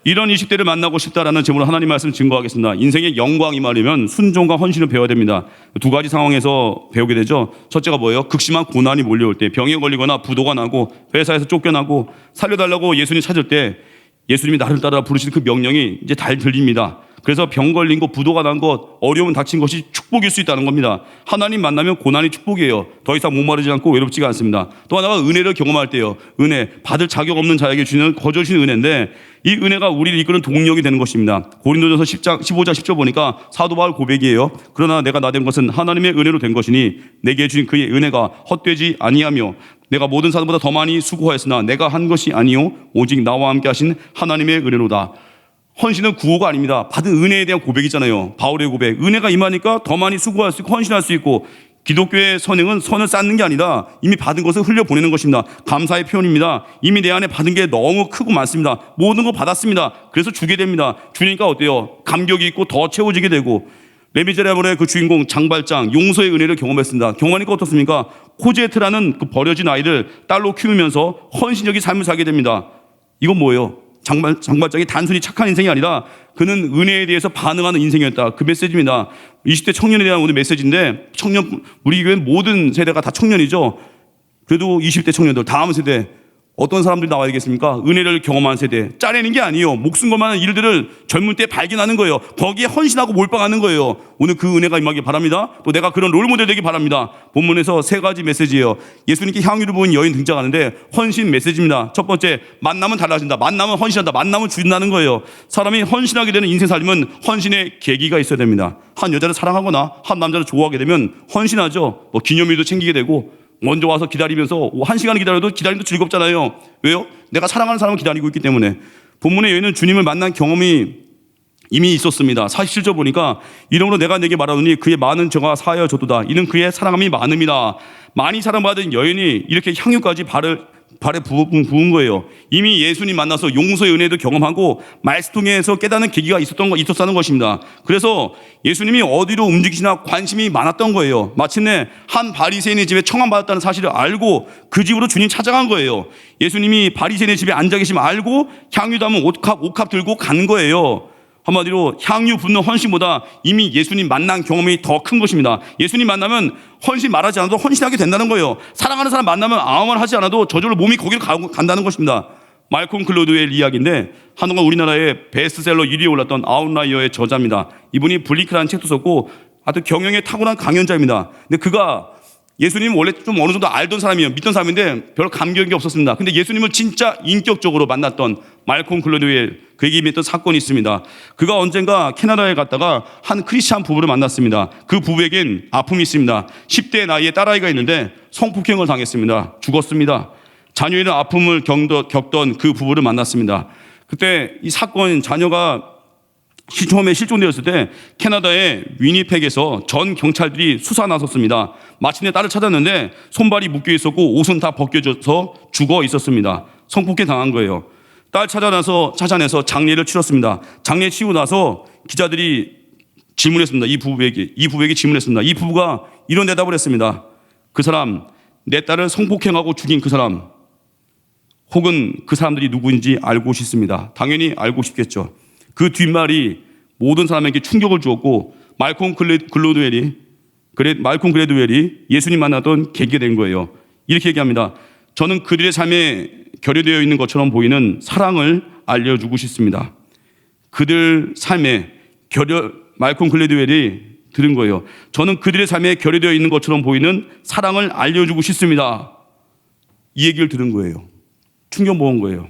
이런 20대를 만나고 싶다라는 제목으로 하나님 말씀 증거하겠습니다. 인생의 영광이 말이면 순종과 헌신을 배워야 됩니다. 두 가지 상황에서 배우게 되죠. 첫째가 뭐예요? 극심한 고난이 몰려올 때, 병에 걸리거나 부도가 나고 회사에서 쫓겨나고 살려달라고 예수님 찾을 때 예수님이 나를 따라 부르시는 그 명령이 이제 잘 들립니다. 그래서 병 걸린 것, 부도가 난 것, 어려움 닥친 것이 축복일 수 있다는 겁니다. 하나님 만나면 고난이 축복이에요. 더 이상 목마르지 않고 외롭지가 않습니다. 또 하나가 은혜를 경험할 때요. 은혜, 받을 자격 없는 자에게 주는 거저 주신 은혜인데 이 은혜가 우리를 이끄는 동력이 되는 것입니다. 고린도전서 15장 10절 보니까 사도 바울 고백이에요. 그러나 내가 나된 것은 하나님의 은혜로 된 것이니 내게 주신 그의 은혜가 헛되지 아니하며 내가 모든 사람보다 더 많이 수고하였으나 내가 한 것이 아니요 오직 나와 함께 하신 하나님의 은혜로다. 헌신은 구호가 아닙니다. 받은 은혜에 대한 고백이잖아요. 바울의 고백. 은혜가 임하니까 더 많이 수고할 수 있고 헌신할 수 있고, 기독교의 선행은 선을 쌓는 게 아니라 이미 받은 것을 흘려보내는 것입니다. 감사의 표현입니다. 이미 내 안에 받은 게 너무 크고 많습니다. 모든 거 받았습니다. 그래서 주게 됩니다. 주니까 어때요? 감격이 있고 더 채워지게 되고. 레미제라블의 그 주인공 장발장 용서의 은혜를 경험했습니다. 경험하니까 어떻습니까? 코제트라는 그 버려진 아이를 딸로 키우면서 헌신적인 삶을 살게 됩니다. 이건 뭐예요? 장발장이 단순히 착한 인생이 아니라 그는 은혜에 대해서 반응하는 인생이었다. 그 메시지입니다. 20대 청년에 대한 오늘 메시지인데, 우리 교회는 모든 세대가 다 청년이죠. 그래도 20대 청년들, 다음 세대 어떤 사람들이 나와야 되겠습니까? 은혜를 경험한 세대. 짜내는 게 아니에요. 목숨 걸 만한 일들을 젊을 때 발견하는 거예요. 거기에 헌신하고 몰빵하는 거예요. 오늘 그 은혜가 임하기 바랍니다. 또 내가 그런 롤모델 되기 바랍니다. 본문에서 세 가지 메시지예요. 예수님께 향유를 부은 여인 등장하는데 헌신 메시지입니다. 첫 번째, 만나면 달라진다. 만나면 헌신한다. 만나면 준다는 거예요. 사람이 헌신하게 되는 인생 삶은 헌신의 계기가 있어야 됩니다. 한 여자를 사랑하거나 한 남자를 좋아하게 되면 헌신하죠. 기념일도 챙기게 되고, 먼저 와서 기다리면서 1시간을 기다려도 기다림도 즐겁잖아요. 왜요? 내가 사랑하는 사람을 기다리고 있기 때문에. 본문의 여인은 주님을 만난 경험이 이미 있었습니다. 47절 보니까 이러므로 내가 내게 말하노니 그의 많은 죄가 사하여 줬도다. 이는 그의 사랑함이 많음이라. 많이 사랑받은 여인이 이렇게 향유까지 발에 부은 거예요. 이미 예수님 만나서 용서의 은혜도 경험하고 말씀 통해서 깨닫는 계기가 있었다는 것입니다. 그래서 예수님이 어디로 움직이시나 관심이 많았던 거예요. 마침내 한 바리새인의 집에 청함받았다는 사실을 알고 그 집으로 주님 찾아간 거예요. 예수님이 바리새인의 집에 앉아 계시면 알고 향유 담은 옥합 들고 간 거예요. 한마디로 향유 붓는 헌신보다 이미 예수님 만난 경험이 더 큰 것입니다. 예수님 만나면 헌신 말하지 않아도 헌신하게 된다는 거예요. 사랑하는 사람 만나면 아무 말 하지 않아도 저절로 몸이 거기로 간다는 것입니다. 말콤 글래드웰 이야기인데 한동안 우리나라의 베스트셀러 1위에 올랐던 아웃라이어의 저자입니다. 이분이 블링크라는 책도 썼고 아주 경영에 탁월한 강연자입니다. 근데 그가 예수님 원래 좀 어느 정도 알던 사람이에요. 믿던 사람인데 별 감격이 없었습니다. 근데 예수님을 진짜 인격적으로 만났던 말콤 글래드웰, 그에게 임했던 사건이 있습니다. 그가 언젠가 캐나다에 갔다가 한 크리스찬 부부를 만났습니다. 그 부부에겐 아픔이 있습니다. 10대 나이에 딸아이가 있는데 성폭행을 당했습니다. 죽었습니다. 자녀에 대한 아픔을 겪던 그 부부를 만났습니다. 그때 이 사건, 자녀가 처음에 실종되었을 때 캐나다의 위니펙에서 전 경찰들이 수사 나섰습니다. 마침내 딸을 찾았는데 손발이 묶여 있었고 옷은 다 벗겨져서 죽어 있었습니다. 성폭행 당한 거예요. 딸 찾아내서 장례를 치렀습니다. 장례 치고 나서 기자들이 질문했습니다. 이 부부에게 질문했습니다. 이 부부가 이런 대답을 했습니다. 그 사람, 내 딸을 성폭행하고 죽인 그 사람, 혹은 그 사람들이 누구인지 알고 싶습니다. 당연히 알고 싶겠죠. 그 뒷말이 모든 사람에게 충격을 주었고 말콤 글래드웰이 예수님 만나던 계기가 된 거예요. 이렇게 얘기합니다. 저는 그들의 삶에 결여되어 있는 것처럼 보이는 사랑을 알려주고 싶습니다. 그들 삶에 말콤 글래드웰이 들은 거예요. 저는 그들의 삶에 결여되어 있는 것처럼 보이는 사랑을 알려주고 싶습니다. 이 얘기를 들은 거예요. 충격 먹은 거예요.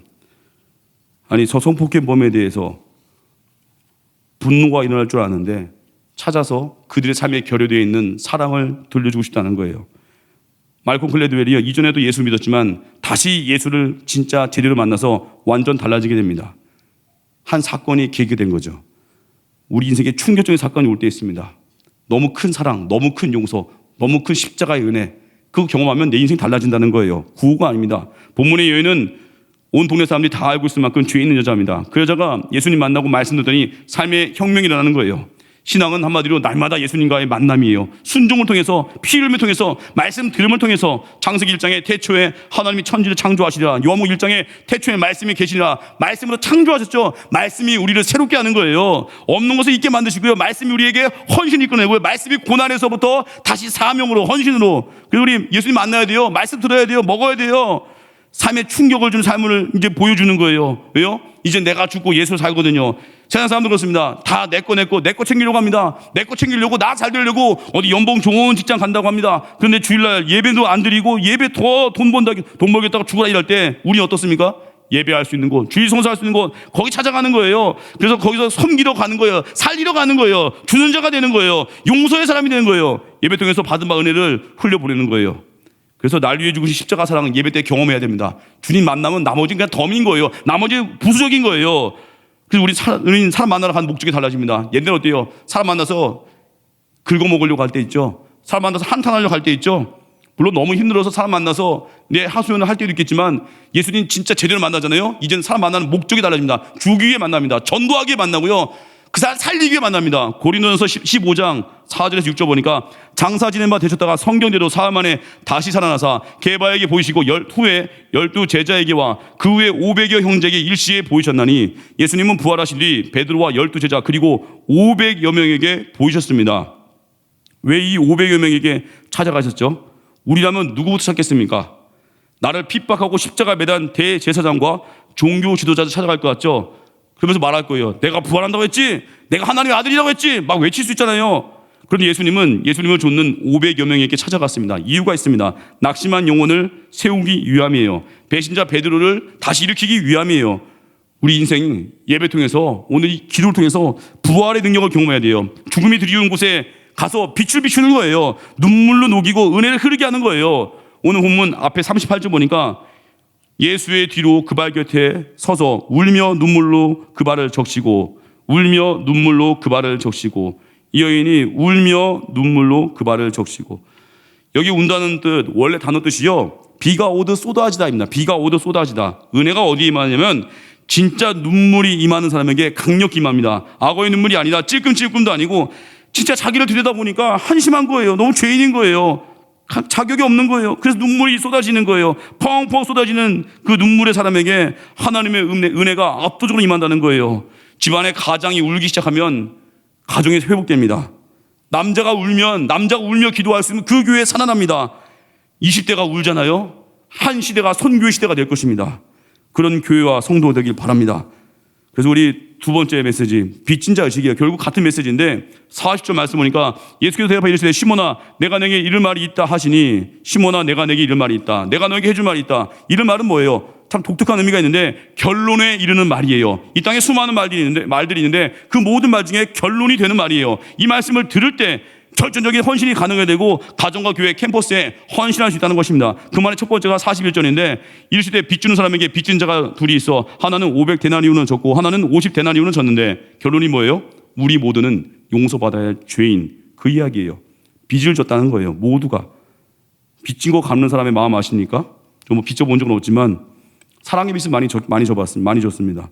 아니, 저 성폭행범에 대해서 분노가 일어날 줄 아는데 찾아서 그들의 삶에 결여되어 있는 사랑을 들려주고 싶다는 거예요. 말콤 글래드웰이 이전에도 예수 믿었지만 다시 예수를 진짜 제대로 만나서 완전 달라지게 됩니다. 한 사건이 계기된 거죠. 우리 인생에 충격적인 사건이 올 때 있습니다. 너무 큰 사랑, 너무 큰 용서, 너무 큰 십자가의 은혜, 그거 경험하면 내 인생이 달라진다는 거예요. 구호가 아닙니다. 본문의 여인은 온 동네 사람들이 다 알고 있을 만큼 죄 있는 여자입니다. 그 여자가 예수님 만나고 말씀 듣더니 삶의 혁명이 일어나는 거예요. 신앙은 한마디로 날마다 예수님과의 만남이에요. 순종을 통해서, 피 흘림을 통해서, 말씀 들음을 통해서. 창세기 1장에 태초에 하나님이 천지를 창조하시리라. 요한복음 1장에 태초에 말씀이 계시니라. 말씀으로 창조하셨죠. 말씀이 우리를 새롭게 하는 거예요. 없는 것을 있게 만드시고요. 말씀이 우리에게 헌신을 이끌어내고요. 말씀이 고난에서부터 다시 사명으로, 헌신으로. 그래서 우리 예수님 만나야 돼요. 말씀 들어야 돼요. 먹어야 돼요. 삶에 충격을 준 삶을 이제 보여주는 거예요. 왜요? 이제 내가 죽고 예수 살거든요. 세상 사람들 그렇습니다. 다 내 거 챙기려고 합니다. 내 거 챙기려고, 나 잘 되려고 어디 연봉 좋은 직장 간다고 합니다. 그런데 주일날 예배도 안 드리고 예배 더 돈 벌겠다고 죽으라 이럴 때 우리 어떻습니까? 예배할 수 있는 곳, 주일 성사할 수 있는 곳, 거기 찾아가는 거예요. 그래서 거기서 섬기러 가는 거예요. 살리러 가는 거예요. 주는 자가 되는 거예요. 용서의 사람이 되는 거예요. 예배 통해서 받은 바 은혜를 흘려보내는 거예요. 그래서 날 위해 죽으신 십자가 사랑은 예배 때 경험해야 됩니다. 주님 만나면 나머지는 그냥 덤인 거예요. 나머지 부수적인 거예요. 그래서 우리 사람 만나러 가는 목적이 달라집니다. 옛날에 어때요? 사람 만나서 긁어먹으려고 할 때 있죠. 사람 만나서 한탄하려고 할 때 있죠. 물론 너무 힘들어서 사람 만나서 내 하소연을 할 때도 있겠지만 예수님 진짜 제대로 만나잖아요. 이제는 사람 만나는 목적이 달라집니다. 주기 위해 만납니다. 전도하기 위해 만나고요. 그 사람 살리기 위해 만납니다. 고린도전서 15장 4절에서 6절 보니까 장사 지낸 바 되셨다가 성경대로 사흘 만에 다시 살아나사 게바에게 보이시고 후에 12 제자에게와 그 후에 500여 형제에게 일시에 보이셨나니 예수님은 부활하신 뒤 베드로와 12 제자 그리고 500여 명에게 보이셨습니다. 왜 이 500여 명에게 찾아가셨죠? 우리라면 누구부터 찾겠습니까? 나를 핍박하고 십자가 매단 대제사장과 종교 지도자들 찾아갈 것 같죠? 그러면서 말할 거예요. 내가 부활한다고 했지? 내가 하나님의 아들이라고 했지? 막 외칠 수 있잖아요. 그런데 예수님을 좇는 500여 명에게 찾아갔습니다. 이유가 있습니다. 낙심한 영혼을 세우기 위함이에요. 배신자 베드로를 다시 일으키기 위함이에요. 우리 인생 예배 통해서, 오늘 이 기도를 통해서 부활의 능력을 경험해야 돼요. 죽음이 드리운 곳에 가서 빛을 비추는 거예요. 눈물로 녹이고 은혜를 흐르게 하는 거예요. 오늘 본문 앞에 38절 보니까 예수의 뒤로 그 발 곁에 서서 울며 눈물로 그 발을 적시고 이 여인이 울며 눈물로 그 발을 적시고. 여기 운다는 뜻 원래 단어 뜻이요, 비가 오듯 쏟아지다입니다. 비가 오듯 쏟아지다. 은혜가 어디에 임하냐면 진짜 눈물이 임하는 사람에게 강력히 임합니다. 악어의 눈물이 아니라 찔끔찔끔도 아니고 진짜 자기를 들여다보니까 한심한 거예요. 너무 죄인인 거예요. 자격이 없는 거예요. 그래서 눈물이 쏟아지는 거예요. 펑펑 쏟아지는 그 눈물의 사람에게 하나님의 은혜가 압도적으로 임한다는 거예요. 집안의 가장이 울기 시작하면 가정이 회복됩니다. 남자가 울며 기도할 수 있는 그 교회 살아납니다. 20대가 울잖아요. 한 시대가 선교의 시대가 될 것입니다. 그런 교회와 성도 되길 바랍니다. 그래서 우리 두 번째 메시지, 빚진 자 의식이에요. 결국 같은 메시지인데 40절 말씀 보니까 예수께서 대답하여 이르시되 시몬아 내가 내게 이를 말이 있다 하시니, 시몬아 내가 내게 이를 말이 있다, 내가 너에게 해줄 말이 있다. 이런 말은 뭐예요? 참 독특한 의미가 있는데 결론에 이르는 말이에요. 이 땅에 수많은 말들이 있는데 그 모든 말 중에 결론이 되는 말이에요. 이 말씀을 들을 때 결정적인 헌신이 가능해야 되고 가정과 교회 캠퍼스에 헌신할 수 있다는 것입니다. 그 말의 첫 번째가 41절인데 이르시되 빚 주는 사람에게 빚진 자가 둘이 있어 하나는 500데나리온을 졌고 하나는 50데나리온을 졌는데 결론이 뭐예요? 우리 모두는 용서받아야 할 죄인, 그 이야기예요. 빚을 졌다는 거예요. 모두가. 빚진 거 갚는 사람의 마음 아십니까? 저 빚 져본 적은 없지만 사랑의 빚을 많이 졌습니다.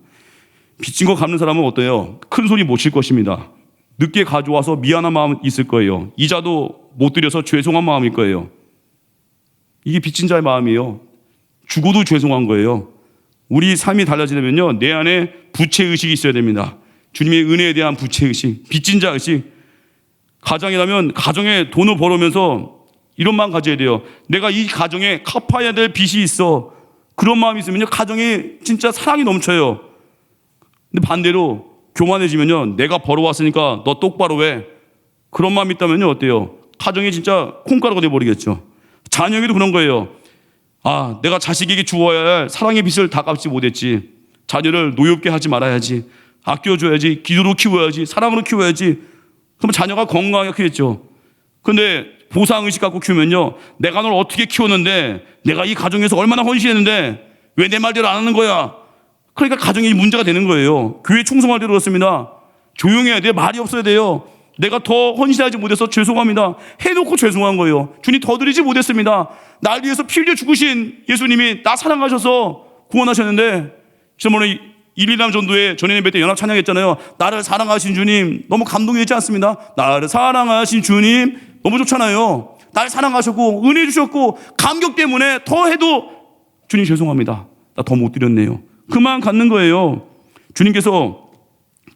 빚진 거 갚는 사람은 어때요? 큰 소리 못 칠 것입니다. 늦게 가져와서 미안한 마음 있을 거예요. 이자도 못 드려서 죄송한 마음일 거예요. 이게 빚진 자의 마음이에요. 죽어도 죄송한 거예요. 우리 삶이 달라지려면요, 내 안에 부채의식이 있어야 됩니다. 주님의 은혜에 대한 부채의식, 빚진 자 의식. 가정이라면 가정에 돈을 벌어오면서 이런 마음 가져야 돼요. 내가 이 가정에 갚아야 될 빚이 있어. 그런 마음이 있으면요, 가정에 진짜 사랑이 넘쳐요. 근데 반대로 교만해지면요, 내가 벌어왔으니까 너 똑바로 해. 그런 마음이 있다면요, 어때요? 가정이 진짜 콩가루가 돼버리겠죠. 자녀에게도 그런 거예요. 아, 내가 자식에게 주어야 할 사랑의 빚을 다 갚지 못했지. 자녀를 노엽게 하지 말아야지. 아껴줘야지. 기도로 키워야지. 사랑으로 키워야지. 그럼 자녀가 건강하게 크겠죠. 근데 보상의식 갖고 키우면요, 내가 널 어떻게 키웠는데, 내가 이 가정에서 얼마나 헌신했는데 왜 내 말대로 안 하는 거야? 그러니까 가정이 문제가 되는 거예요. 교회 충성할 때도 그렇습니다. 조용해야 돼요. 말이 없어야 돼요. 내가 더 헌신하지 못해서 죄송합니다. 해놓고 죄송한 거예요. 주님 더 드리지 못했습니다. 날 위해서 피 흘려 죽으신 예수님이 나 사랑하셔서 구원하셨는데, 지난번에 1, 2남 전도회 전에 예배 때 연합 찬양했잖아요. 나를 사랑하신 주님, 너무 감동이 있지 않습니다? 나를 사랑하신 주님, 너무 좋잖아요. 나를 사랑하셨고 은혜 주셨고 감격 때문에 더 해도 주님 죄송합니다. 나 더 못 드렸네요. 그만 갖는 거예요. 주님께서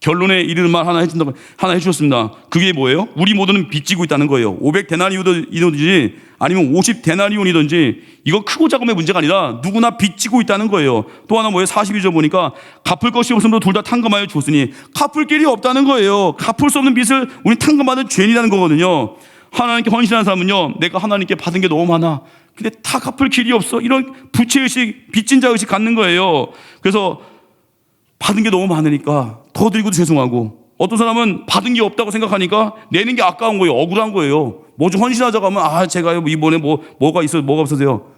결론에 이르는 말 하나 해주셨습니다. 그게 뭐예요? 우리 모두는 빚지고 있다는 거예요. 500데나리온이든지 아니면 50데나리온이든지 이거 크고 작음의 문제가 아니라 누구나 빚지고 있다는 거예요. 또 하나 뭐예요? 42절 보니까 갚을 것이 없으므로 둘 다 탕감하여 줬으니 갚을 길이 없다는 거예요. 갚을 수 없는 빚을 우리 탕감받은 죄인이라는 거거든요. 하나님께 헌신하는 사람은요, 내가 하나님께 받은 게 너무 많아. 근데 다 갚을 길이 없어. 이런 부채의식, 빚진 자의식 갖는 거예요. 그래서 받은 게 너무 많으니까 더 드리고도 죄송하고, 어떤 사람은 받은 게 없다고 생각하니까 내는 게 아까운 거예요. 억울한 거예요. 뭐 좀 헌신하자고 하면 제가요 이번에 뭐가 있어요, 뭐가 없어서요.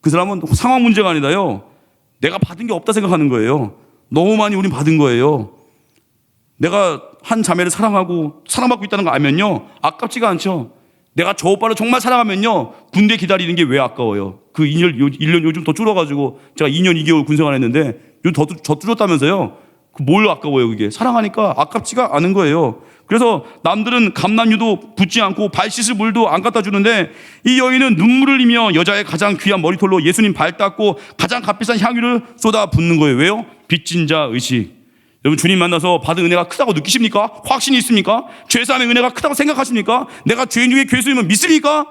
그 사람은 상황 문제가 아니라요, 내가 받은 게 없다 생각하는 거예요. 너무 많이 우린 받은 거예요. 내가 한 자매를 사랑하고 사랑받고 있다는 거 알면요, 아깝지가 않죠. 내가 저 오빠를 정말 사랑하면요, 군대 기다리는 게 왜 아까워요. 그 1년 요즘 더 줄어가지고 제가 2년 2개월 군생활 했는데 요즘 더 줄었다면서요. 뭘 아까워요. 그게 사랑하니까 아깝지가 않은 거예요. 그래서 남들은 감난유도 붓지 않고 발 씻을 물도 안 갖다 주는데 이 여인은 눈물을 흘리며 여자의 가장 귀한 머리털로 예수님 발 닦고 가장 값비싼 향유를 쏟아 붓는 거예요. 왜요? 빚진 자 의식. 여러분, 주님 만나서 받은 은혜가 크다고 느끼십니까? 확신이 있습니까? 죄사함의 은혜가 크다고 생각하십니까? 내가 죄인 중에 괴수임을 믿습니까?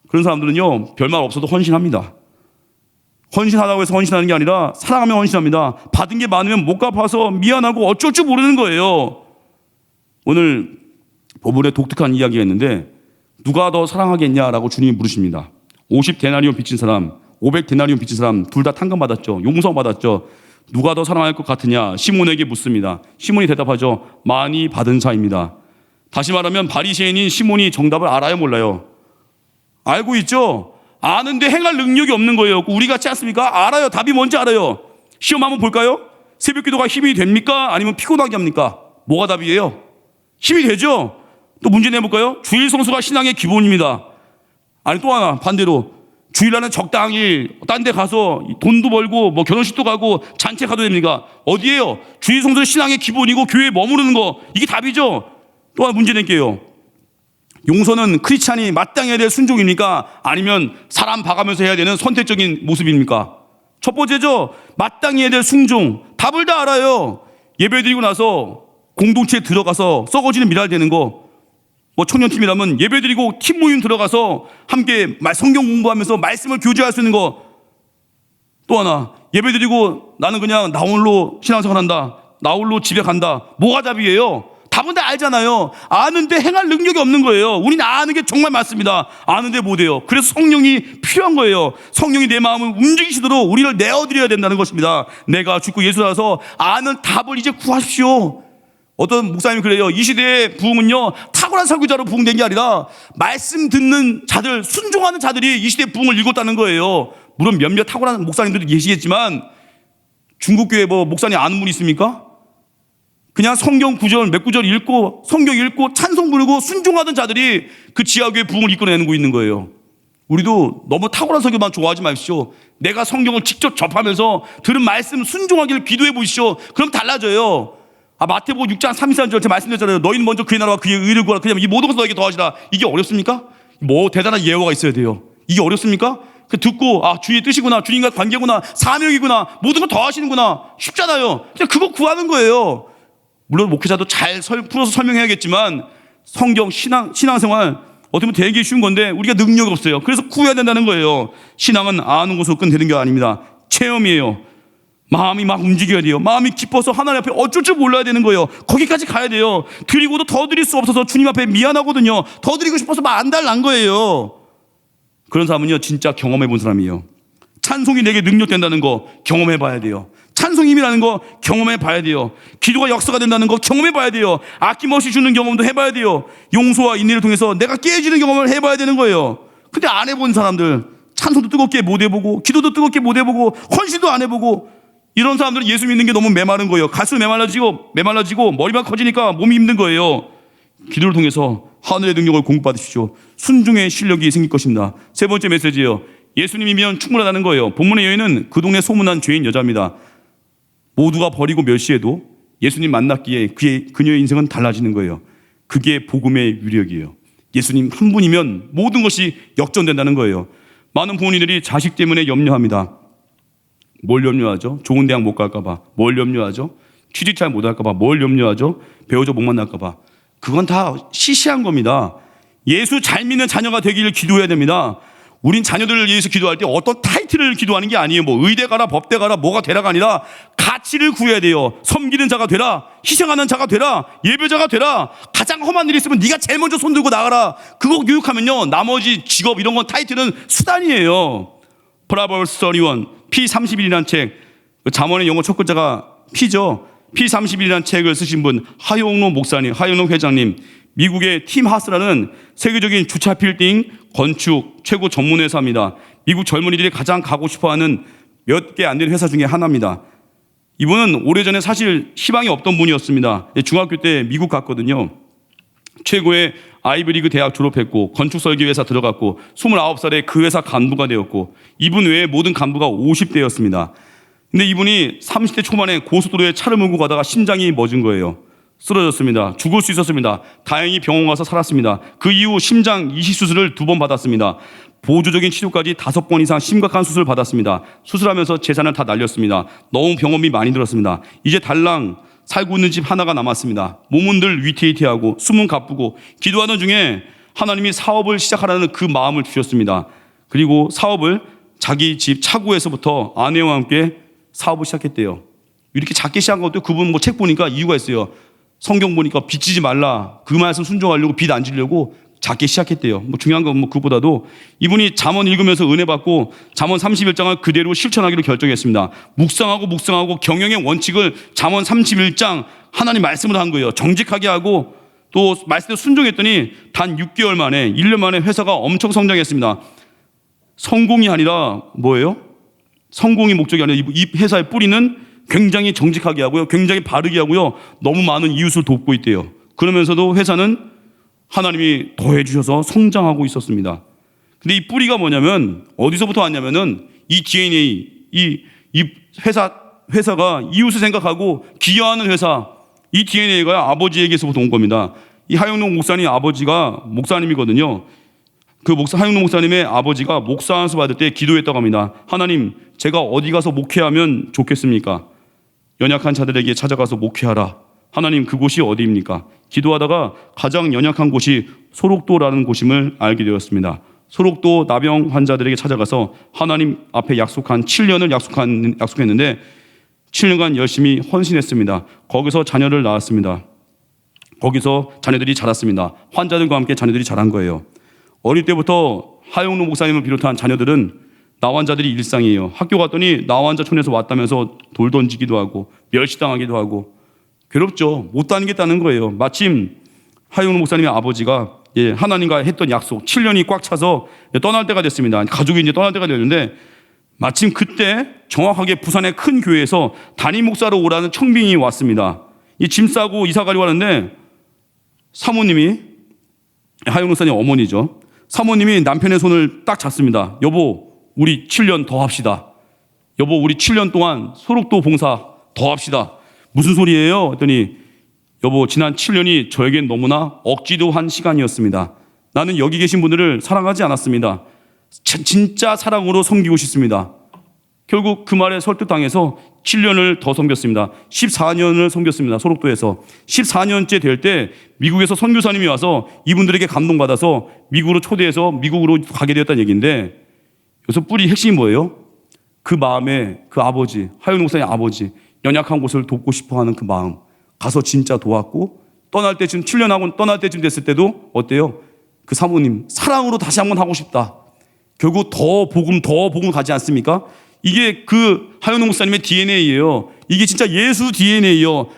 그런 사람들은요, 별말 없어도 헌신합니다. 헌신하라고 해서 헌신하는 게 아니라 사랑하면 헌신합니다. 받은 게 많으면 못 갚아서 미안하고 어쩔 줄 모르는 거예요. 오늘 본문에 독특한 이야기가 있는데, 누가 더 사랑하겠냐라고 주님이 물으십니다. 50데나리온 빚진 사람, 500데나리온 빚진 사람 둘 다 탕감받았죠. 용서받았죠. 누가 더 사랑할 것 같으냐? 시몬에게 묻습니다. 시몬이 대답하죠. 많이 받은 자입니다. 다시 말하면 바리새인인 시몬이 정답을 알아요, 몰라요? 알고 있죠? 아는데 행할 능력이 없는 거예요. 우리 같지 않습니까? 알아요. 답이 뭔지 알아요. 시험 한번 볼까요? 새벽 기도가 힘이 됩니까? 아니면 피곤하게 합니까? 뭐가 답이에요? 힘이 되죠? 또 문제 내볼까요? 주일 성수가 신앙의 기본입니다. 아니, 또 하나 반대로 주일날은 적당히 딴 데 가서 돈도 벌고 뭐 결혼식도 가고 잔치 가도 됩니까? 어디에요? 주일 성수는 신앙의 기본이고 교회에 머무르는 거, 이게 답이죠? 또 하나 문제 낼게요. 용서는 크리스찬이 마땅히 해야 될 순종입니까? 아니면 사람 봐가면서 해야 되는 선택적인 모습입니까? 첫 번째죠. 마땅히 해야 될 순종. 답을 다 알아요. 예배드리고 나서 공동체에 들어가서 썩어지는 미랄 되는 거, 뭐 청년팀이라면 예배드리고 팀 모임 들어가서 함께 성경 공부하면서 말씀을 교제할 수 있는 거. 또 하나, 예배드리고 나는 그냥 나 홀로 신앙생활 한다, 나 홀로 집에 간다. 뭐가 답이에요? 답은 다 알잖아요. 아는데 행할 능력이 없는 거예요. 우리는 아는 게 정말 많습니다. 아는데 못해요. 그래서 성령이 필요한 거예요. 성령이 내 마음을 움직이시도록 우리를 내어드려야 된다는 것입니다. 내가 죽고 예수 나서 아는 답을 이제 구하십시오. 어떤 목사님이 그래요. 이 시대의 부흥은요, 탁월한 설교자로 부흥된 게 아니라 말씀 듣는 자들, 순종하는 자들이 이 시대의 부흥을 읽었다는 거예요. 물론 몇몇 탁월한 목사님들도 계시겠지만 중국 교회 뭐 목사님 아는 분 있습니까? 그냥 성경 구절 몇 구절 읽고 성경 읽고 찬송 부르고 순종하던 자들이 그 지하교회 부흥을 이끌어내고 있는 거예요. 우리도 너무 탁월한 설교만 좋아하지 마십시오. 내가 성경을 직접 접하면서 들은 말씀 순종하기를 기도해 보십시오. 그럼 달라져요. 마태복음 6장 33절 제가 말씀드렸잖아요. 너희는 먼저 그의 나라와 그의 의를 구하라. 그냥 이 모든 것을 너에게 더하시라. 이게 어렵습니까? 뭐 대단한 예화가 있어야 돼요. 이게 어렵습니까? 듣고 주님의 뜻이구나, 주님과 관계구나, 사명이구나, 모든 걸 더하시는구나. 쉽잖아요. 그냥 그거 구하는 거예요. 물론 목회자도 잘 풀어서 설명해야겠지만 성경 신앙생활 어떻게 보면 되게 쉬운 건데 우리가 능력이 없어요. 그래서 구해야 된다는 거예요. 신앙은 아는 것으로 끝내는 게 아닙니다. 체험이에요. 마음이 막 움직여야 돼요. 마음이 기뻐서 하나님 앞에 어쩔 줄 몰라야 되는 거예요. 거기까지 가야 돼요. 드리고도 더 드릴 수 없어서 주님 앞에 미안하거든요. 더 드리고 싶어서 막 안 달란 거예요. 그런 사람은요, 진짜 경험해 본 사람이에요. 찬송이 내게 능력된다는 거 경험해 봐야 돼요. 찬송이 힘이라는 거 경험해 봐야 돼요. 기도가 역사가 된다는 거 경험해 봐야 돼요. 아낌없이 주는 경험도 해봐야 돼요. 용서와 인내를 통해서 내가 깨지는 경험을 해봐야 되는 거예요. 근데 안 해본 사람들, 찬송도 뜨겁게 못 해보고 기도도 뜨겁게 못 해보고 헌신도 안 해보고, 이런 사람들은 예수 믿는 게 너무 메마른 거예요. 갈수록 메말라지고 머리만 커지니까 몸이 힘든 거예요. 기도를 통해서 하늘의 능력을 공급받으십시오. 순종의 실력이 생길 것입니다. 세 번째 메시지예요. 예수님이면 충분하다는 거예요. 본문의 여인은 그 동네 소문난 죄인 여자입니다. 모두가 버리고 멸시해도 예수님 만났기에 그녀의 인생은 달라지는 거예요. 그게 복음의 위력이에요. 예수님 한 분이면 모든 것이 역전된다는 거예요. 많은 부모님들이 자식 때문에 염려합니다. 뭘 염려하죠? 좋은 대학 못 갈까 봐. 뭘 염려하죠? 취직 잘 못 할까 봐. 뭘 염려하죠? 배우자 못 만날까 봐. 그건 다 시시한 겁니다. 예수 잘 믿는 자녀가 되기를 기도해야 됩니다. 우린 자녀들을 위해서 기도할 때 어떤 타이틀을 기도하는 게 아니에요. 뭐 의대 가라, 법대 가라, 뭐가 되라가 아니라 가치를 구해야 돼요. 섬기는 자가 되라, 희생하는 자가 되라, 예배자가 되라. 가장 험한 일이 있으면 네가 제일 먼저 손들고 나가라. 그거 교육하면요, 나머지 직업 이런 건 타이틀은 수단이에요. Proverbs 31, P31이라는 책, 잠언의 영어 첫 글자가 P죠. P31이라는 책을 쓰신 분 하용록 목사님, 하용록 회장님, 미국의 팀 하스라는 세계적인 주차 빌딩 건축 최고 전문 회사입니다. 미국 젊은이들이 가장 가고 싶어하는 몇 개 안 되는 회사 중에 하나입니다. 이분은 오래전에 사실 희망이 없던 분이었습니다. 중학교 때 미국 갔거든요. 최고의 아이비리그 대학 졸업했고 건축 설계 회사 들어갔고 29살에 그 회사 간부가 되었고 이분 외에 모든 간부가 50대였습니다. 근데 이분이 30대 초반에 고속도로에 차를 몰고 가다가 심장이 멎은 거예요. 쓰러졌습니다. 죽을 수 있었습니다. 다행히 병원 가서 살았습니다. 그 이후 심장 이식 수술을 2번 받았습니다. 보조적인 치료까지 5번 이상 심각한 수술을 받았습니다. 수술하면서 재산을 다 날렸습니다. 너무 병원비 많이 들었습니다. 이제 달랑 살고 있는 집 하나가 남았습니다. 몸은 늘 위태위태하고 숨은 가쁘고 기도하는 중에 하나님이 사업을 시작하라는 그 마음을 주셨습니다. 그리고 사업을 자기 집 차고에서부터 아내와 함께 사업을 시작했대요. 이렇게 작게 시작한 것도 그분 뭐 책 보니까 이유가 있어요. 성경 보니까 빚지지 말라. 그 말씀 순종하려고 빚 안 지려고 작게 시작했대요. 뭐 중요한 건 뭐 그보다도 이분이 잠언 읽으면서 은혜 받고 잠언 31장을 그대로 실천하기로 결정했습니다. 묵상하고 경영의 원칙을 잠언 31장 하나님 말씀으로 한 거예요. 정직하게 하고 또 말씀에 순종했더니 단 6개월 만에 1년 만에 회사가 엄청 성장했습니다. 성공이 아니라 뭐예요? 성공이 목적이 아니라 이 회사의 뿌리는 굉장히 정직하게 하고요. 굉장히 바르게 하고요. 너무 많은 이웃을 돕고 있대요. 그러면서도 회사는 하나님이 더해 주셔서 성장하고 있었습니다. 근데 이 뿌리가 뭐냐면 어디서부터 왔냐면은 이 DNA, 이 회사가 이웃을 생각하고 기여하는 회사, 이 DNA가 아버지에게서부터 온 겁니다. 이 하용록 목사님 아버지가 목사님이거든요. 그 하용록 목사님의 아버지가 목사 안수 받을 때 기도했다고 합니다. 하나님, 제가 어디 가서 목회하면 좋겠습니까? 연약한 자들에게 찾아가서 목회하라. 하나님, 그곳이 어디입니까? 기도하다가 가장 연약한 곳이 소록도라는 곳임을 알게 되었습니다. 소록도 나병 환자들에게 찾아가서 하나님 앞에 약속한 7년을 약속했는데 7년간 열심히 헌신했습니다. 거기서 자녀를 낳았습니다. 거기서 자녀들이 자랐습니다. 환자들과 함께 자녀들이 자란 거예요. 어릴 때부터 하용록 목사님을 비롯한 자녀들은 나환자들이 일상이에요. 학교 갔더니 나환자촌에서 왔다면서 돌 던지기도 하고 멸시당하기도 하고 괴롭죠. 못 다니겠다는 거예요. 마침 하용록 목사님의 아버지가 하나님과 했던 약속 7년이 꽉 차서 떠날 때가 됐습니다. 가족이 이제 떠날 때가 됐는데 마침 그때 정확하게 부산의 큰 교회에서 담임 목사로 오라는 청빙이 왔습니다. 이 짐 싸고 이사 가려고 하는데 사모님이 하용록 목사님 어머니죠. 사모님이 남편의 손을 딱 잡습니다. 여보, 우리 7년 더 합시다. 여보, 우리 7년 동안 소록도 봉사 더 합시다. 무슨 소리예요? 했더니 여보, 지난 7년이 저에겐 너무나 억지로 한 시간이었습니다. 나는 여기 계신 분들을 사랑하지 않았습니다. 진짜 사랑으로 섬기고 싶습니다. 결국 그 말에 설득당해서 7년을 더 섬겼습니다. 14년을 섬겼습니다. 소록도에서. 14년째 될 때 미국에서 선교사님이 와서 이분들에게 감동받아서 미국으로 초대해서 미국으로 가게 되었다는 얘기인데 여기서 뿌리 핵심이 뭐예요? 그 마음에 그 아버지, 하용록 목사님 아버지, 연약한 곳을 돕고 싶어하는 그 마음, 가서 진짜 도왔고 떠날 때쯤 7년하고 떠날 때쯤 됐을 때도 어때요? 그 사모님 사랑으로 다시 한번 하고 싶다. 결국 더 복음 가지 않습니까? 이게 그 하용록 목사님의 DNA예요. 이게 진짜 예수 DNA예요.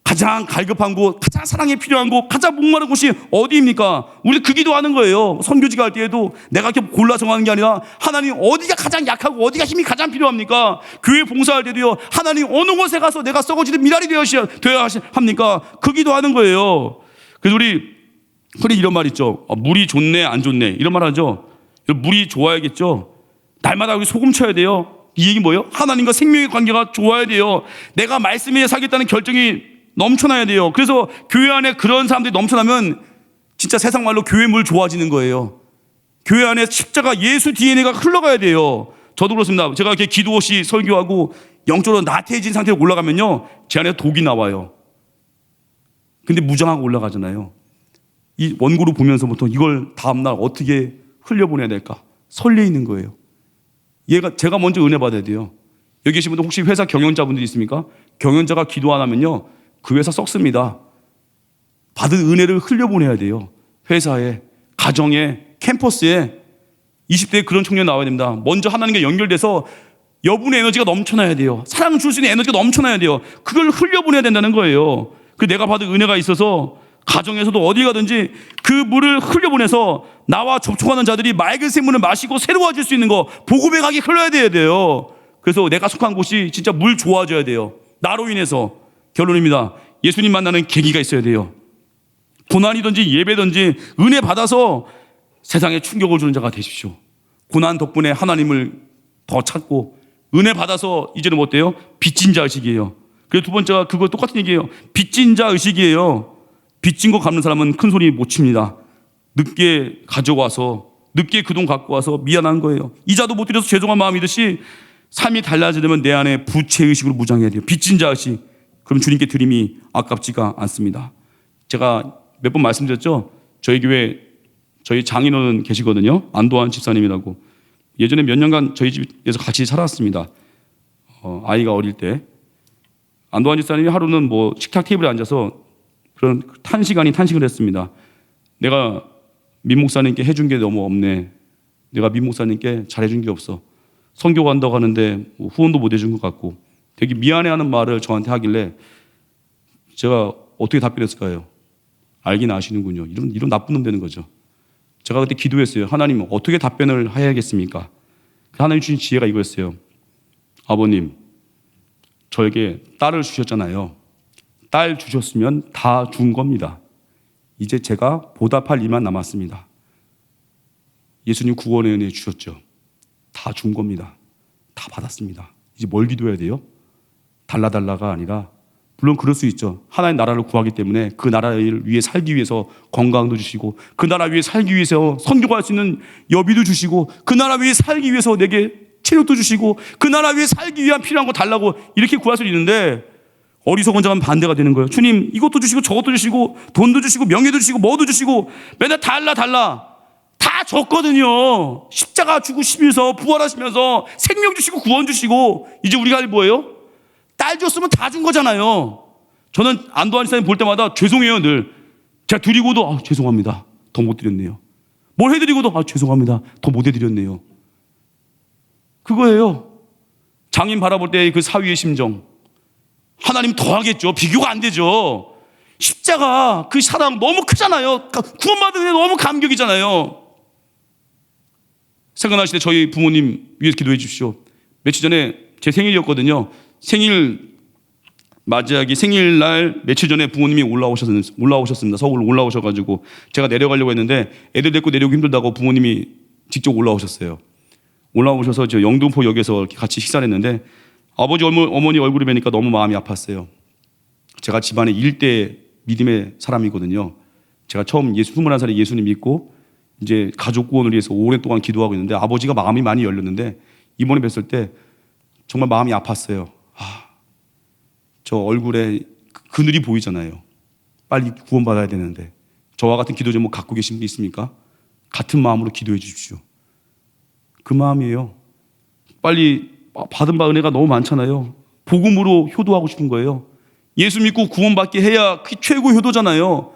가장 갈급한 곳, 가장 사랑이 필요한 곳, 가장 목마른 곳이 어디입니까? 우리 그 기도하는 거예요. 선교지 갈 때에도 내가 이렇게 골라 정하는 게 아니라 하나님 어디가 가장 약하고 어디가 힘이 가장 필요합니까? 교회 봉사할 때도요. 하나님 어느 곳에 가서 내가 썩어지는 미랄이 되어야 합니까? 그 기도하는 거예요. 그래서 우리 흔히 이런 말 있죠. 물이 좋네 안 좋네 이런 말 하죠. 물이 좋아야겠죠. 날마다 여기 소금 쳐야 돼요. 이 얘기 뭐예요? 하나님과 생명의 관계가 좋아야 돼요. 내가 말씀에 살겠다는 결정이 넘쳐나야 돼요. 그래서 교회 안에 그런 사람들이 넘쳐나면 진짜 세상 말로 교회 물 좋아지는 거예요. 교회 안에 십자가 예수 DNA가 흘러가야 돼요. 저도 그렇습니다. 제가 이렇게 기도 없이 설교하고 영적으로 나태해진 상태로 올라가면요, 제 안에 독이 나와요. 근데 무장하고 올라가잖아요. 이 원고를 보면서부터 이걸 다음날 어떻게 흘려보내야 될까? 설레 있는 거예요. 제가 먼저 은혜 받아야 돼요. 여기 계신 분들 혹시 회사 경영자분들이 있습니까? 경영자가 기도 안 하면요, 그 회사 썩습니다. 받은 은혜를 흘려보내야 돼요. 회사에, 가정에, 캠퍼스에. 20대에 그런 청년 나와야 됩니다. 먼저 하나님과 연결돼서 여분의 에너지가 넘쳐나야 돼요. 사랑 줄 수 있는 에너지가 넘쳐나야 돼요. 그걸 흘려보내야 된다는 거예요. 그 내가 받은 은혜가 있어서 가정에서도 어디 가든지 그 물을 흘려보내서 나와 접촉하는 자들이 맑은 샘물을 마시고 새로워질 수 있는 거, 복음의 각이 흘러야 돼요. 그래서 내가 속한 곳이 진짜 물 좋아져야 돼요. 나로 인해서. 결론입니다. 예수님 만나는 계기가 있어야 돼요. 고난이든지 예배든지 은혜 받아서 세상에 충격을 주는 자가 되십시오. 고난 덕분에 하나님을 더 찾고 은혜 받아서 이제는 뭐 어때요? 빚진 자 의식이에요. 그리고 두 번째가 그거 똑같은 얘기예요. 빚진 자 의식이에요. 빚진 거 갚는 사람은 큰 소리 못 칩니다. 늦게 가져와서, 늦게 그 돈 갖고 와서 미안한 거예요. 이자도 못 드려서 죄송한 마음이듯이 삶이 달라지려면 내 안에 부채 의식으로 무장해야 돼요. 빚진 자 의식. 그럼 주님께 드림이 아깝지가 않습니다. 제가 몇 번 말씀드렸죠? 저희 교회 저희 장인어른 계시거든요. 안도환 집사님이라고. 예전에 몇 년간 저희 집에서 같이 살았습니다. 아이가 어릴 때. 안도환 집사님이 하루는 뭐 식탁 테이블에 앉아서 그런 탄식 아닌 탄식을 했습니다. 내가 민 목사님께 해준 게 너무 없네. 내가 민 목사님께 잘해준 게 없어. 선교 간다고 하는데 뭐 후원도 못 해준 것 같고, 되게 미안해하는 말을 저한테 하길래 제가 어떻게 답변했을까요? 알긴 아시는군요. 이런 나쁜 놈 되는 거죠. 제가 그때 기도했어요. 하나님, 어떻게 답변을 해야겠습니까? 하나님 주신 지혜가 이거였어요. 아버님, 저에게 딸을 주셨잖아요. 딸 주셨으면 다 준 겁니다. 이제 제가 보답할 일만 남았습니다. 예수님 구원의 은혜 주셨죠. 다 준 겁니다. 다 받았습니다. 이제 뭘 기도해야 돼요? 달라달라가 아니라, 물론 그럴 수 있죠. 하나님 나라를 구하기 때문에 그 나라를 위해 살기 위해서 건강도 주시고, 그 나라 위해 살기 위해서 선교할 수 있는 여비도 주시고, 그 나라 위해 살기 위해서 내게 체력도 주시고, 그 나라 위해 살기 위한 필요한 거 달라고 이렇게 구할 수 있는데, 어리석은 자만 반대가 되는 거예요. 주님, 이것도 주시고 저것도 주시고 돈도 주시고 명예도 주시고 뭐도 주시고 맨날 달라 다 줬거든요. 십자가 죽으시면서 부활하시면서 생명 주시고 구원 주시고, 이제 우리가 할 뭐예요? 딸 줬으면 다 준 거잖아요. 저는 안도환 집사님 볼 때마다 죄송해요. 늘 제가 드리고도 죄송합니다. 더 못 드렸네요. 뭘 해드리고도 죄송합니다. 더 못 해드렸네요. 그거예요. 장인 바라볼 때 그 사위의 심정. 하나님 더 하겠죠. 비교가 안 되죠. 십자가 그 사랑 너무 크잖아요. 구원받은 애 너무 감격이잖아요. 생각나실 때 저희 부모님 위해서 기도해 주십시오. 며칠 전에 제 생일이었거든요. 생일 맞이하기 생일날 며칠 전에 부모님이 올라오셨습니다. 서울 올라오셔가지고 제가 내려가려고 했는데 애들 데리고 내려오기 힘들다고 부모님이 직접 올라오셨어요. 올라오셔서 저 영등포역에서 이렇게 같이 식사를 했는데 아버지 어머니 얼굴을 뵈니까 너무 마음이 아팠어요. 제가 집안의 일대 믿음의 사람이거든요. 제가 처음 21살에 예수님 믿고 이제 가족 구원을 위해서 오랫동안 기도하고 있는데 아버지가 마음이 많이 열렸는데 이번에 뵀을 때 정말 마음이 아팠어요. 저 얼굴에 그늘이 보이잖아요. 빨리 구원받아야 되는데. 저와 같은 기도 제목 갖고 계신 분 있습니까? 같은 마음으로 기도해 주십시오. 그 마음이에요. 빨리 받은 바 은혜가 너무 많잖아요. 복음으로 효도하고 싶은 거예요. 예수 믿고 구원받게 해야 그게 최고 효도잖아요.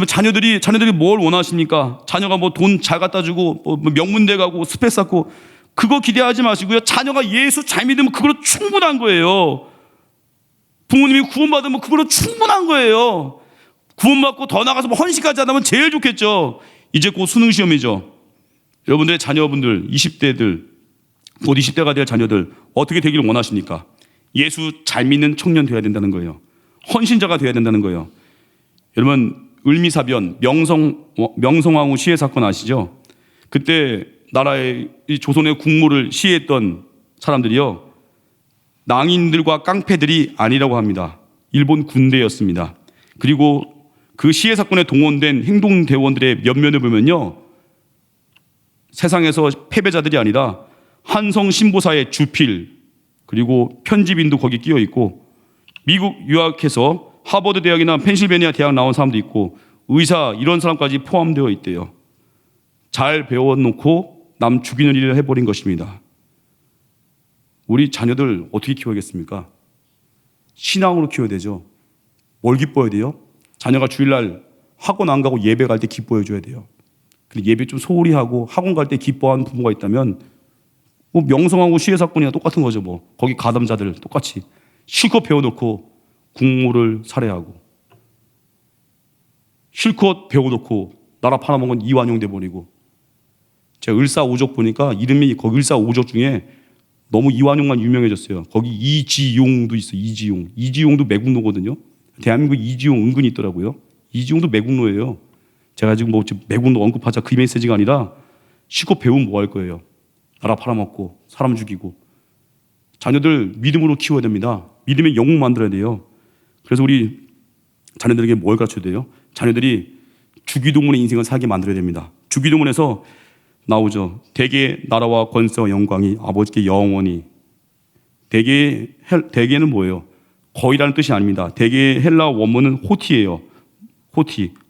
자녀들이 뭘 원하십니까? 자녀가 뭐 돈 잘 갖다 주고 뭐 명문대 가고 스펙 쌓고 그거 기대하지 마시고요. 자녀가 예수 잘 믿으면 그걸로 충분한 거예요. 부모님이 구원받으면 그걸로 충분한 거예요. 구원받고 더 나가서 뭐 헌신까지 하면 제일 좋겠죠. 이제 곧 수능 시험이죠. 여러분들의 자녀분들 20대들 곧 20대가 될 자녀들 어떻게 되기를 원하십니까? 예수 잘 믿는 청년 되어야 된다는 거예요. 헌신자가 되어야 된다는 거예요. 여러분 을미사변 명성황후 시해 사건 아시죠? 그때 나라의 조선의 국무를 시해했던 사람들이요, 낭인들과 깡패들이 아니라고 합니다. 일본 군대였습니다. 그리고 그 시해 사건에 동원된 행동대원들의 면면을 보면요, 세상에서 패배자들이 아니라 한성 신보사의 주필, 그리고 편집인도 거기 끼어 있고, 미국 유학해서 하버드 대학이나 펜실베니아 대학 나온 사람도 있고, 의사 이런 사람까지 포함되어 있대요. 잘 배워놓고 남 죽이는 일을 해버린 것입니다. 우리 자녀들 어떻게 키워야겠습니까? 신앙으로 키워야 되죠. 뭘 기뻐야 돼요? 자녀가 주일날 학원 안 가고 예배 갈 때 기뻐해 줘야 돼요. 근데 예배 좀 소홀히 하고 학원 갈 때 기뻐하는 부모가 있다면 뭐 명성하고 시해 사건이나 똑같은 거죠. 뭐 거기 가담자들 똑같이 실컷 배워놓고 국모를 살해하고, 실컷 배워놓고 나라 팔아먹은 이완용 돼버리고. 제가 을사오적 보니까 이름이 거기 을사오적 중에 너무 이완용만 유명해졌어요. 거기 이지용도 있어요. 이지용도 매국노거든요. 대한민국 이지용 은근히 있더라고요. 이지용도 매국노예요. 제가 지금 뭐 매국노 언급하자 그 메시지가 아니라 실컷 배우면 뭐 할 거예요. 나라 팔아먹고 사람 죽이고. 자녀들 믿음으로 키워야 됩니다. 믿음의 영웅 만들어야 돼요. 그래서 우리 자녀들에게 뭘 가르쳐야 돼요? 자녀들이 주기도문의 인생을 살게 만들어야 됩니다. 주기도문에서 나오죠. 대개 나라와 권세와 영광이 아버지께 영원히. 대개는 뭐예요? 거의라는 뜻이 아닙니다. 대개 헬라 원문은 호티예요.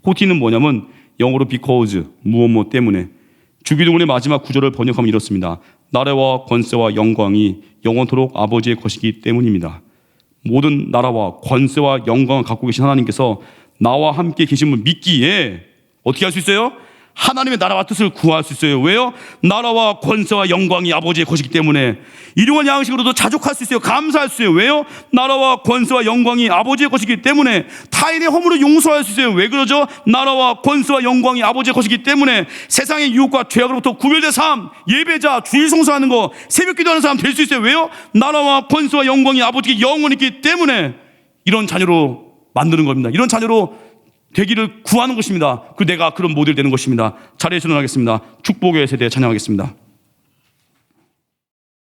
호티는 뭐냐면 영어로 because, 무엇 때문에. 주기도문의 마지막 구절을 번역하면 이렇습니다. 나라와 권세와 영광이 영원토록 아버지의 것이기 때문입니다. 모든 나라와 권세와 영광을 갖고 계신 하나님께서 나와 함께 계심을 믿기에 어떻게 할 수 있어요? 하나님의 나라와 뜻을 구할 수 있어요. 왜요? 나라와 권세와 영광이 아버지의 것이기 때문에. 일용할 양식으로도 자족할 수 있어요. 감사할 수 있어요. 왜요? 나라와 권세와 영광이 아버지의 것이기 때문에. 타인의 허물을 용서할 수 있어요. 왜 그러죠? 나라와 권세와 영광이 아버지의 것이기 때문에. 세상의 유혹과 죄악으로부터 구별된 삶, 예배자, 주일 성수하는 거, 새벽 기도하는 사람 될 수 있어요. 왜요? 나라와 권세와 영광이 아버지께 영원히 있기 때문에. 이런 자녀로 만드는 겁니다. 이런 자녀로 되기를 구하는 것입니다. 내가 그런 모델이 되는 것입니다. 자리에 전환하겠습니다. 축복의 세대 찬양하겠습니다.